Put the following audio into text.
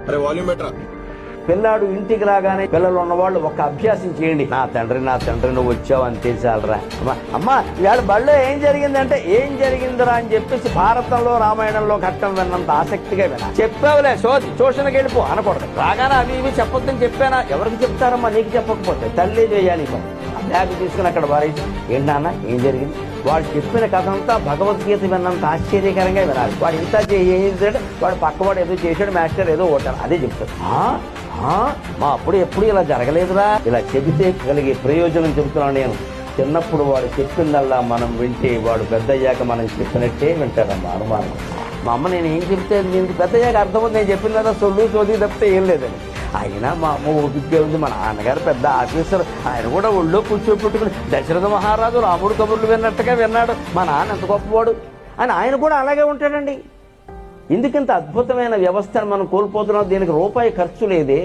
అరే వాల్యూమ్ బెటరా. పిల్లాడు ఇంటికి రాగానే పిల్లలు ఉన్నవాళ్ళు ఒక అభ్యాసం చేయండి. నా తండ్రి నువ్వు వచ్చావు అంతే చాలరా. అమ్మా ఇవాళ బడిలో ఏం జరిగిందంటే ఏం జరిగిందిరా అని చెప్పేసి భారతంలో రామాయణంలో ఘట్టం విన్నంత ఆసక్తిగా వినా. చెప్పావులే ట్యూషన్కి వెళ్ళిపో అనకూడదు. రాగానే అవి ఇవి చెప్పొద్దని చెప్పానా? ఎవరికి చెప్తారమ్మా? నీకు చెప్పకపోతే తల్లి చేయాలి. బ్యాగ్ తీసుకుని అక్కడ వారేసి ఏంటి నాన్న ఏం జరిగింది? వాడు చెప్పిన కథ అంతా భగవద్గీత విన్నంత ఆశ్చర్యకరంగా వినాలి. వాడు ఇంత ఏం చేశాడు, వాడు పక్కవాడు ఏదో చేశాడు, మాస్టర్ ఏదో ఓటాడు, అదే చెప్తాడు. మా అప్పుడు ఎప్పుడు ఇలా జరగలేదురా. ఇలా చెబితే కలిగే ప్రయోజనం చెబుతున్నాను నేను. చిన్నప్పుడు వాడు చెప్పిందల్లా మనం వింటే వాడు పెద్దయ్యాక మనం చెప్పినట్టే వింటాడమ్మా. అనుమానం. మా అమ్మ నేను ఏం చెప్తే నేను పెద్దయ్యాక అర్థమవుతుంది. నేను చెప్పిన కదా సొల్లు తప్పితే ఏం లేదని. అయినా మా అమ్మ ఓపికే ఉంది. మా నాన్నగారు పెద్ద ఆఫీసర్, ఆయన కూడా ఒళ్ళో కూర్చోపెట్టుకుని దశరథ మహారాజు రాముడు కబుర్లు విన్నట్టుగా విన్నాడు. మా నాన్న ఎంత గొప్పవాడు అని ఆయన కూడా అలాగే ఉంటాడండి. ఎందుకంత అద్భుతమైన వ్యవస్థను మనం కోల్పోతున్నాం? దీనికి రూపాయి ఖర్చు లేదే.